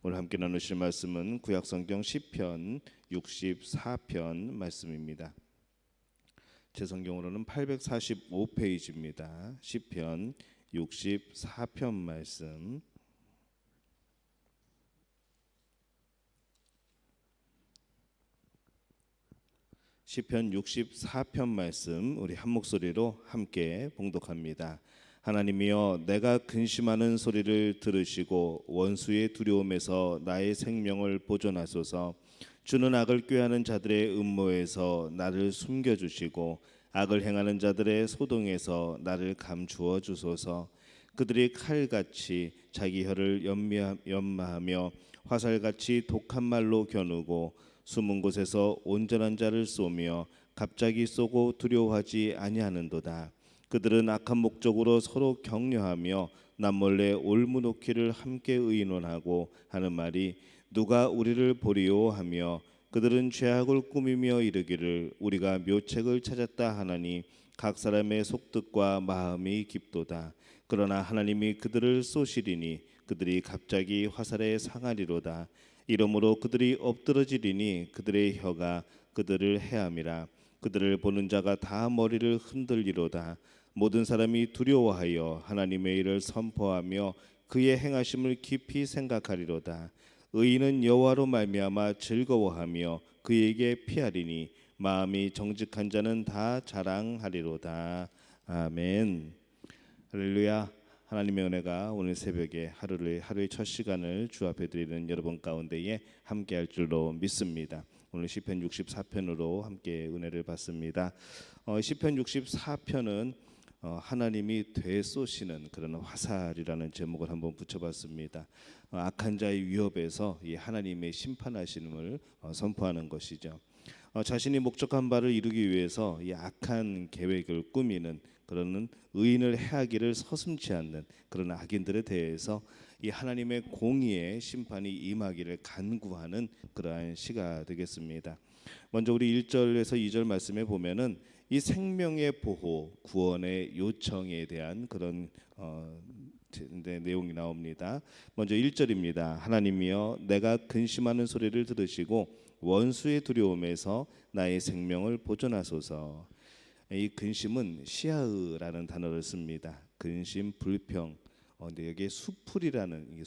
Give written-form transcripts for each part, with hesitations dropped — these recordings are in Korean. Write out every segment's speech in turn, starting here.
오늘 함께 나누실 말씀은 구약성경 시편 64편 말씀입니다. 제 성경으로는 845페이지입니다. 시편 64편 말씀. 시편 64편 말씀 우리 한 목소리로 함께 봉독합니다. 하나님이여, 내가 근심하는 소리를 들으시고 원수의 두려움에서 나의 생명을 보존하소서. 주는 악을 꾀하는 자들의 음모에서 나를 숨겨주시고 악을 행하는 자들의 소동에서 나를 감추어 주소서. 그들이 칼같이 자기 혀를 연마하며 화살같이 독한 말로 겨누고 숨은 곳에서 온전한 자를 쏘며 갑자기 쏘고 두려워하지 아니하는도다. 그들은 악한 목적으로 서로 격려하며 남몰래 올무놓기를 함께 의논하고 하는 말이 누가 우리를 보리요 하며 그들은 죄악을 꾸미며 이르기를 우리가 묘책을 찾았다 하나니 각 사람의 속뜻과 마음이 깊도다. 그러나 하나님이 그들을 쏘시리니 그들이 갑자기 화살에 상하리로다. 이러므로 그들이 엎드러지리니 그들의 혀가 그들을 해함이라. 그들을 보는 자가 다 머리를 흔들리로다. 모든 사람이 두려워하여 하나님의 일을 선포하며 그의 행하심을 깊이 생각하리로다. 의인은 여호와로 말미암아 즐거워하며 그에게 피하리니 마음이 정직한 자는 다 자랑하리로다. 아멘. 할렐루야. 하나님의 은혜가 오늘 새벽에 하루의 첫 시간을 주 앞에 드리는 여러분 가운데에 함께할 줄로 믿습니다. 오늘 시편 64편으로 함께 은혜를 받습니다. 시편 64편은 하나님이 되쏘시는 그런 화살이라는 제목을 한번 붙여봤습니다. 악한 자의 위협에서 이 하나님의 심판하심을 선포하는 것이죠. 자신이 목적한 바를 이루기 위해서 이 악한 계획을 꾸미는 그런 의인을 해하기를 서슴지 않는 그런 악인들에 대해서 이 하나님의 공의의 심판이 임하기를 간구하는 그러한 시가 되겠습니다. 먼저 우리 1절에서 2절 말씀에 보면은 이 생명의 보호, 구원의 요청에 대한 그런 내용이 나옵니다. 먼저 1절입니다. 하나님이여, 내가 근심하는 소리를 들으시고 원수의 두려움에서 나의 생명을 보존하소서. 이 근심은 시아으라는 단어를 씁니다. 근심, 불평. 근데 여기에 수풀이라는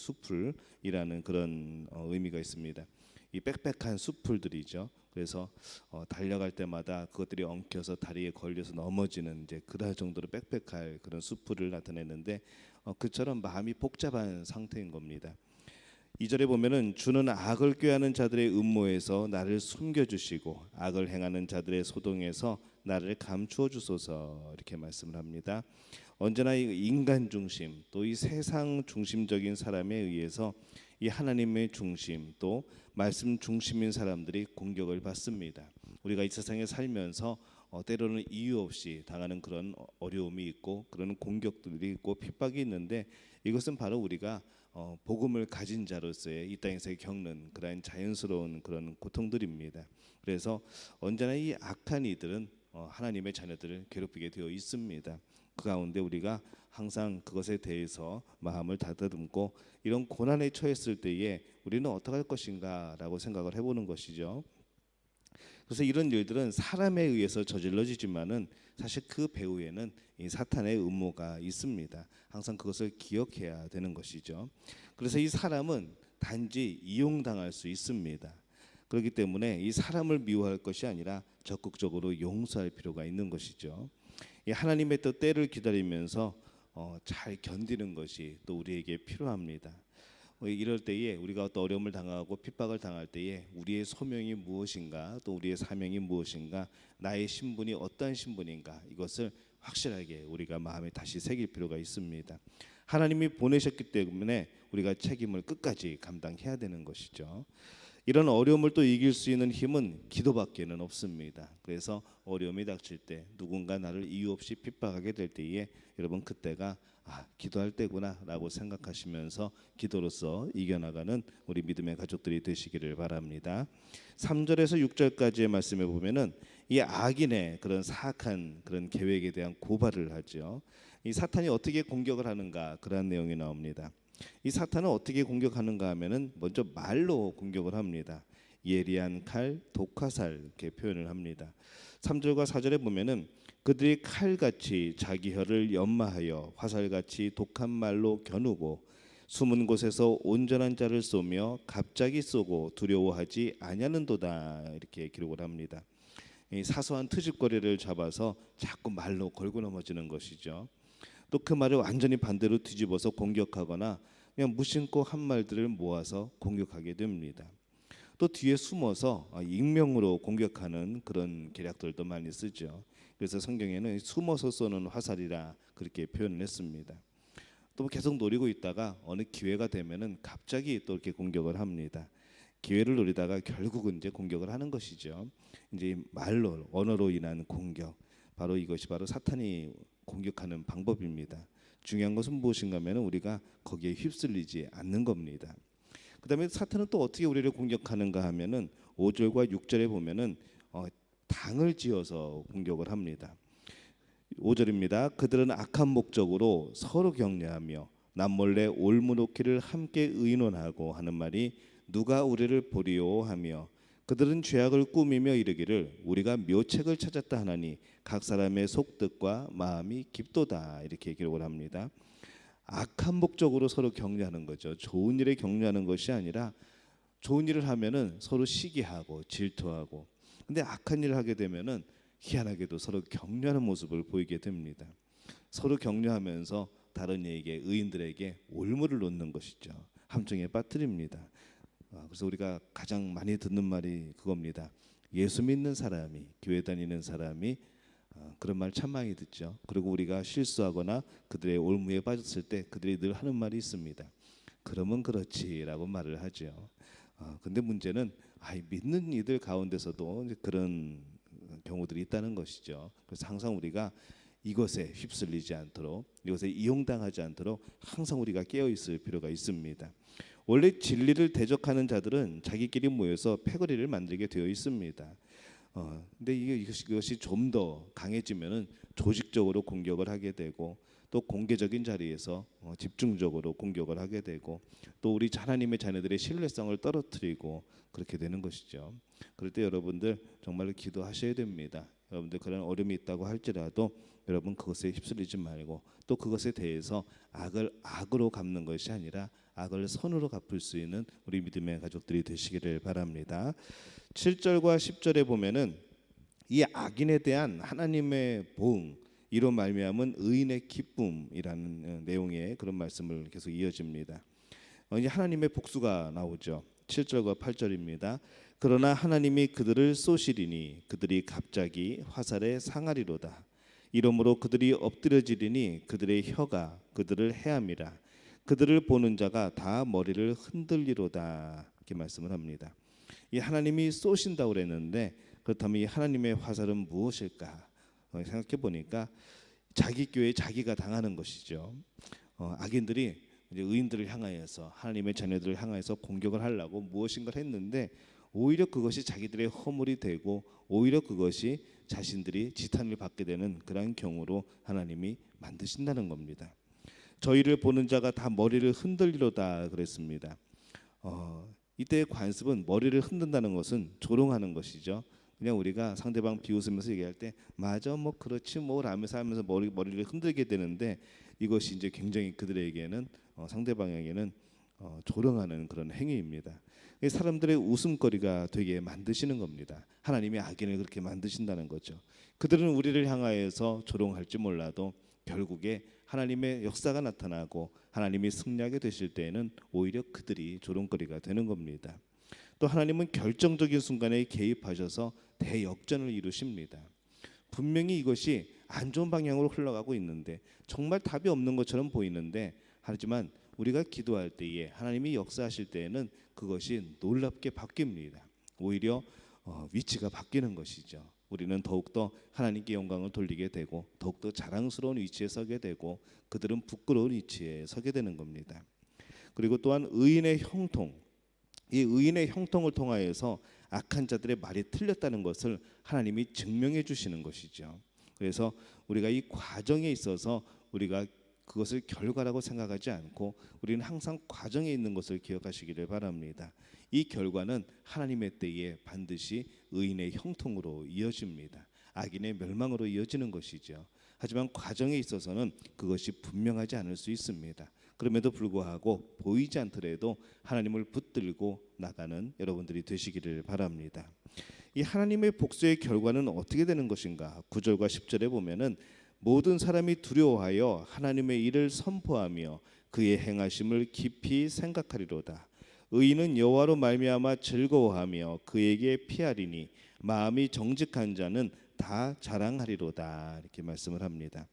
그런 의미가 있습니다. 이 빽빽한 수풀들이죠. 그래서 달려갈 때마다 그것들이 엉켜서 다리에 걸려서 넘어지는 이제 그럴 정도로 빽빽할 그런 수풀을 나타내는데 그처럼 마음이 복잡한 상태인 겁니다. 2절에 보면은 주는 악을 꾀하는 자들의 음모에서 나를 숨겨주시고 악을 행하는 자들의 소동에서 나를 감추어 주소서, 이렇게 말씀을 합니다. 언제나 이 인간 중심 또 이 세상 중심적인 사람에 의해서 이 하나님의 중심 또 말씀 중심인 사람들이 공격을 받습니다. 우리가 이 세상에 살면서 때로는 이유 없이 당하는 그런 어려움이 있고 그런 공격들이 있고 핍박이 있는데 이것은 바로 우리가 복음을 가진 자로서의 이 땅에서 겪는 그런 자연스러운 그런 고통들입니다. 그래서 언제나 이 악한 이들은 하나님의 자녀들을 괴롭히게 되어 있습니다. 그 가운데 우리가 항상 그것에 대해서 마음을 다듬고 이런 고난에 처했을 때에 우리는 어떻게 할 것인가 라고 생각을 해보는 것이죠. 그래서 이런 일들은 사람에 의해서 저질러지지만은 사실 그 배후에는 이 사탄의 음모가 있습니다. 항상 그것을 기억해야 되는 것이죠. 그래서 이 사람은 단지 이용당할 수 있습니다. 그렇기 때문에 이 사람을 미워할 것이 아니라 적극적으로 용서할 필요가 있는 것이죠. 이 하나님의 또 때를 기다리면서 잘 견디는 것이 또 우리에게 필요합니다. 이럴 때에 우리가 어떤 어려움을 당하고 핍박을 당할 때에 우리의 소명이 무엇인가 또 우리의 사명이 무엇인가 나의 신분이 어떠한 신분인가 이것을 확실하게 우리가 마음에 다시 새길 필요가 있습니다. 하나님이 보내셨기 때문에 우리가 책임을 끝까지 감당해야 되는 것이죠. 이런 어려움을 또 이길 수 있는 힘은 기도밖에는 없습니다. 그래서 어려움이 닥칠 때 누군가 나를 이유 없이 핍박하게 될 때에 여러분 그때가 기도할 때구나 라고 생각하시면서 기도로서 이겨나가는 우리 믿음의 가족들이 되시기를 바랍니다. 3절에서 6절까지의 말씀에 보면은 이 악인의 그런 사악한 그런 계획에 대한 고발을 하죠. 이 사탄이 어떻게 공격을 하는가 그런 내용이 나옵니다. 이 사탄은 어떻게 공격하는가 하면은 먼저 말로 공격을 합니다. 예리한 칼, 독화살 이렇게 표현을 합니다. 3절과 4절에 보면은 그들이 칼같이 자기 혀를 연마하여 화살같이 독한 말로 겨누고 숨은 곳에서 온전한 자를 쏘며 갑자기 쏘고 두려워하지 아니하는도다 이렇게 기록을 합니다. 이 사소한 트집거리를 잡아서 자꾸 말로 걸고 넘어지는 것이죠. 또 그 말을 완전히 반대로 뒤집어서 공격하거나 그냥 무심코 한 말들을 모아서 공격하게 됩니다. 또 뒤에 숨어서 익명으로 공격하는 그런 계략들도 많이 쓰죠. 그래서 성경에는 숨어서 쏘는 화살이라 그렇게 표현을 했습니다. 또 계속 노리고 있다가 어느 기회가 되면은 갑자기 또 이렇게 공격을 합니다. 기회를 노리다가 결국은 이제 공격을 하는 것이죠. 이제 말로 언어로 인한 공격, 바로 이것이 바로 사탄이 공격하는 방법입니다. 중요한 것은 무엇인가 하면 우리가 거기에 휩쓸리지 않는 겁니다. 그다음에 사탄은 또 어떻게 우리를 공격하는가 하면은 5절과 6절에 보면은 당을 지어서 공격을 합니다. 5절입니다. 그들은 악한 목적으로 서로 격려하며 남몰래 올무놓기를 함께 의논하고 하는 말이 누가 우리를 보리오 하며 그들은 죄악을 꾸미며 이르기를 우리가 묘책을 찾았다 하나니 각 사람의 속뜻과 마음이 깊도다 이렇게 기록을 합니다. 악한 목적으로 서로 격려하는 거죠. 좋은 일에 격려하는 것이 아니라 좋은 일을 하면은 서로 시기하고 질투하고, 근데 악한 일을 하게 되면은 희한하게도 서로 격려하는 모습을 보이게 됩니다. 서로 격려하면서 다른 이에게, 의인들에게 올무를 놓는 것이죠. 함정에 빠뜨립니다. 그래서 우리가 가장 많이 듣는 말이 그겁니다. 예수 믿는 사람이, 교회 다니는 사람이 그런 말 참 많이 듣죠. 그리고 우리가 실수하거나 그들의 올무에 빠졌을 때 그들이 늘 하는 말이 있습니다. 그러면 그렇지라고 말을 하죠. 근데 문제는 믿는 이들 가운데서도 이제 그런 경우들이 있다는 것이죠. 그래서 항상 우리가 이것에 휩쓸리지 않도록, 이것에 이용당하지 않도록 항상 우리가 깨어 있을 필요가 있습니다. 원래 진리를 대적하는 자들은 자기끼리 모여서 패거리를 만들게 되어 있습니다. 근데 이것이 좀 더 강해지면은 조직적으로 공격을 하게 되고, 또 공개적인 자리에서 집중적으로 공격을 하게 되고, 또 우리 하나님의 자녀들의 신뢰성을 떨어뜨리고 그렇게 되는 것이죠. 그럴 때 여러분들 정말로 기도하셔야 됩니다. 여러분들 그런 어려움이 있다고 할지라도 여러분 그것에 휩쓸리지 말고, 또 그것에 대해서 악을 악으로 갚는 것이 아니라 악을 선으로 갚을 수 있는 우리 믿음의 가족들이 되시기를 바랍니다. 7절과 10절에 보면은 이 악인에 대한 하나님의 보응, 이로 말미암은 의인의 기쁨이라는 내용의 그런 말씀을 계속 이어집니다. 이제 하나님의 복수가 나오죠. 7절과 8절입니다. 그러나 하나님이 그들을 쏘시리니 그들이 갑자기 화살에 상하리로다. 이러므로 그들이 엎드려지리니 그들의 혀가 그들을 해함이라. 그들을 보는 자가 다 머리를 흔들리로다. 이렇게 말씀을 합니다. 이 하나님이 쏘신다고 그랬는데, 그렇다면 이 하나님의 화살은 무엇일까 생각해 보니까 자기 교회 자기가 당하는 것이죠. 악인들이 이제 의인들을 향하여서, 하나님의 자녀들을 향하여서 공격을 하려고 무엇인가를 했는데 오히려 그것이 자기들의 허물이 되고 오히려 그것이 자신들이 지탄을 받게 되는 그런 경우로 하나님이 만드신다는 겁니다. 저희를 보는 자가 다 머리를 흔들리로다 그랬습니다. 이때의 관습은 머리를 흔든다는 것은 조롱하는 것이죠. 그냥 우리가 상대방 비웃으면서 얘기할 때 맞아 뭐 그렇지 뭐 라면서 하면서 머리를 흔들게 되는데, 이것이 이제 굉장히 그들에게는 상대방에게는 조롱하는 그런 행위입니다. 사람들의 웃음거리가 되게 만드시는 겁니다. 하나님이 악인을 그렇게 만드신다는 거죠. 그들은 우리를 향하여서 조롱할지 몰라도 결국에 하나님의 역사가 나타나고 하나님이 승리하게 되실 때에는 오히려 그들이 조롱거리가 되는 겁니다. 또 하나님은 결정적인 순간에 개입하셔서 대역전을 이루십니다. 분명히 이것이 안 좋은 방향으로 흘러가고 있는데, 정말 답이 없는 것처럼 보이는데, 하지만 우리가 기도할 때에 하나님이 역사하실 때에는 그것이 놀랍게 바뀝니다. 오히려 위치가 바뀌는 것이죠. 우리는 더욱더 하나님께 영광을 돌리게 되고 더욱더 자랑스러운 위치에 서게 되고 그들은 부끄러운 위치에 서게 되는 겁니다. 그리고 또한 의인의 형통, 이 의인의 형통을 통하여서 악한 자들의 말이 틀렸다는 것을 하나님이 증명해 주시는 것이죠. 그래서 우리가 이 과정에 있어서 우리가 그것을 결과라고 생각하지 않고 우리는 항상 과정에 있는 것을 기억하시기를 바랍니다. 이 결과는 하나님의 때에 반드시 의인의 형통으로 이어집니다. 악인의 멸망으로 이어지는 것이죠. 하지만 과정에 있어서는 그것이 분명하지 않을 수 있습니다. 그럼에도 불구하고 보이지 않더라도 하나님을 붙들고 나가는 여러분들이 되시기를 바랍니다. 이 하나님의 복수의 결과는 어떻게 되는 것인가? 9절과 10절에 보면은 모든 사람이 두려워하여 하나님의 일을 선포하며 그의 행하심을 깊이 생각하리로다. 의인은 여호와로 말미암아 즐거워하며 그에게 피하리니 마음이 정직한 자는 다 자랑하리로다. 이렇게 말씀을 합니다.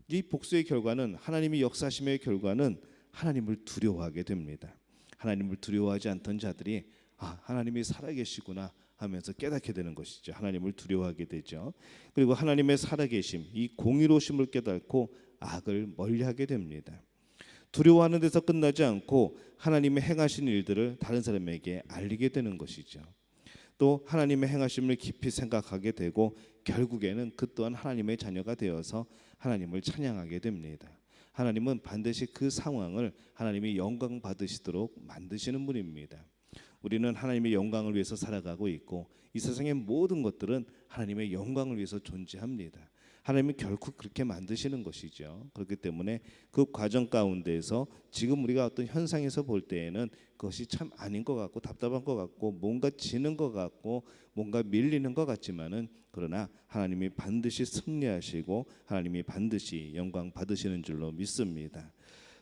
이 복수의 결과는 하나님이 역사하심의 결과는 하나님을 두려워하게 됩니다. 하나님을 두려워하지 않던 자들이 하나님이 살아계시구나 하면서 깨닫게 되는 것이죠. 하나님을 두려워하게 되죠. 그리고 하나님의 살아계심, 이 공의로우심을 깨닫고 악을 멀리하게 됩니다. 두려워하는 데서 끝나지 않고 하나님의 행하신 일들을 다른 사람에게 알리게 되는 것이죠. 또 하나님의 행하심을 깊이 생각하게 되고 결국에는 그 또한 하나님의 자녀가 되어서 하나님을 찬양하게 됩니다. 하나님은 반드시 그 상황을 하나님이 영광 받으시도록 만드시는 분입니다. 우리는 하나님의 영광을 위해서 살아가고 있고 이 세상의 모든 것들은 하나님의 영광을 위해서 존재합니다. 하나님은 결코 그렇게 만드시는 것이죠. 그렇기 때문에 그 과정 가운데에서 지금 우리가 어떤 현상에서 볼 때에는 그것이 참 아닌 것 같고 답답한 것 같고 뭔가 지는 것 같고 뭔가 밀리는 것 같지만은 그러나 하나님이 반드시 승리하시고 하나님이 반드시 영광 받으시는 줄로 믿습니다.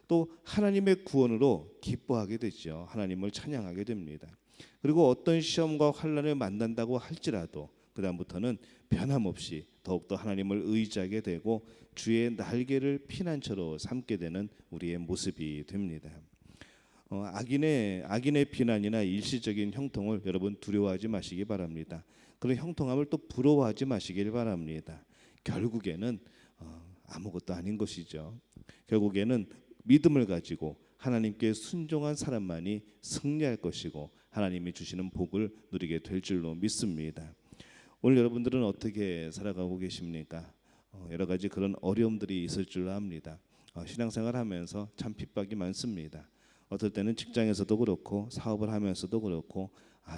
또 하나님의 구원으로 기뻐하게 되죠. 하나님을 찬양하게 됩니다. 그리고 어떤 시험과 환난을 만난다고 할지라도 그 다음부터는 변함없이 더욱더 하나님을 의지하게 되고 주의 날개를 피난처로 삼게 되는 우리의 모습이 됩니다. 악인의 비난이나 일시적인 형통을 여러분 두려워하지 마시기 바랍니다. 그런 형통함을 또 부러워하지 마시길 바랍니다. 결국에는 아무것도 아닌 것이죠. 결국에는 믿음을 가지고 하나님께 순종한 사람만이 승리할 것이고 하나님이 주시는 복을 누리게 될 줄로 믿습니다. 오늘 여러분들은 어떻게 살아가고 계십니까? 여러 가지 그런 어려움들이 있을 줄로 압니다. 신앙생활하면서 참 핍박이 많습니다. 어떨 때는 직장에서도 그렇고 사업을 하면서도 그렇고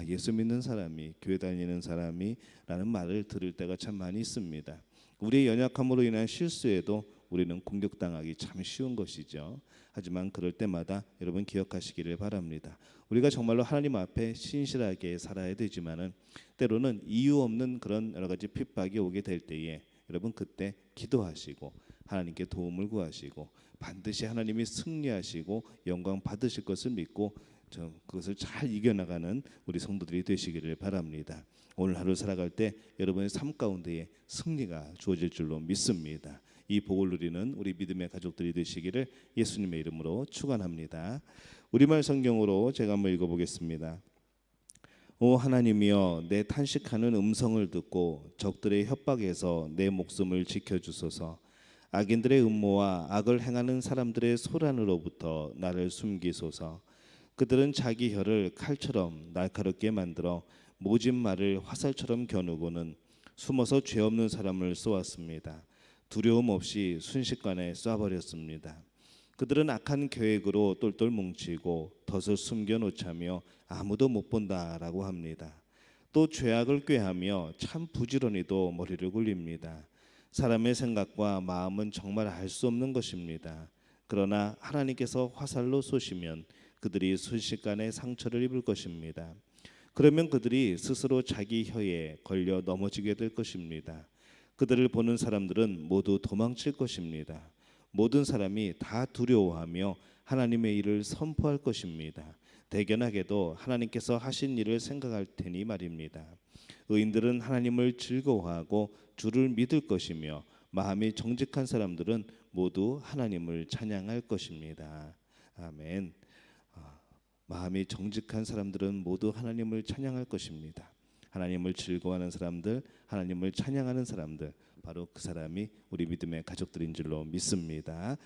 예수 믿는 사람이 교회 다니는 사람이 라는 말을 들을 때가 참 많이 있습니다. 우리의 연약함으로 인한 실수에도 우리는 공격당하기 참 쉬운 것이죠. 하지만 그럴 때마다 여러분 기억하시기를 바랍니다. 우리가 정말로 하나님 앞에 신실하게 살아야 되지만은 때로는 이유 없는 그런 여러 가지 핍박이 오게 될 때에 여러분 그때 기도하시고 하나님께 도움을 구하시고 반드시 하나님이 승리하시고 영광 받으실 것을 믿고 그것을 잘 이겨나가는 우리 성도들이 되시기를 바랍니다. 오늘 하루 살아갈 때 여러분의 삶 가운데에 승리가 주어질 줄로 믿습니다. 이 복을 누리는 우리 믿음의 가족들이 되시기를 예수님의 이름으로 축원합니다. 우리말 성경으로 제가 한번 읽어보겠습니다. 오 하나님이여 내 탄식하는 음성을 듣고 적들의 협박에서 내 목숨을 지켜주소서. 악인들의 음모와 악을 행하는 사람들의 소란으로부터 나를 숨기소서. 그들은 자기 혀를 칼처럼 날카롭게 만들어 모진 말을 화살처럼 겨누고는 숨어서 죄 없는 사람을 쏘았습니다. 두려움 없이 순식간에 쏴버렸습니다. 그들은 악한 계획으로 똘똘 뭉치고 덫을 숨겨놓자며 아무도 못 본다라고 합니다. 또 죄악을 꾀하며 참 부지런히도 머리를 굴립니다. 사람의 생각과 마음은 정말 알 수 없는 것입니다. 그러나 하나님께서 화살로 쏘시면 그들이 순식간에 상처를 입을 것입니다. 그러면 그들이 스스로 자기 혀에 걸려 넘어지게 될 것입니다. 그들을 보는 사람들은 모두 도망칠 것입니다. 모든 사람이 다 두려워하며 하나님의 일을 선포할 것입니다. 대견하게도 하나님께서 하신 일을 생각할 테니 말입니다. 의인들은 하나님을 즐거워하고 주를 믿을 것이며 마음이 정직한 사람들은 모두 하나님을 찬양할 것입니다. 아멘. 마음이 정직한 사람들은 모두 하나님을 찬양할 것입니다. 하나님을 즐거워하는 사람들, 하나님을 찬양하는 사람들, 바로 그 사람이 우리 믿음의 가족들인 줄로 믿습니다.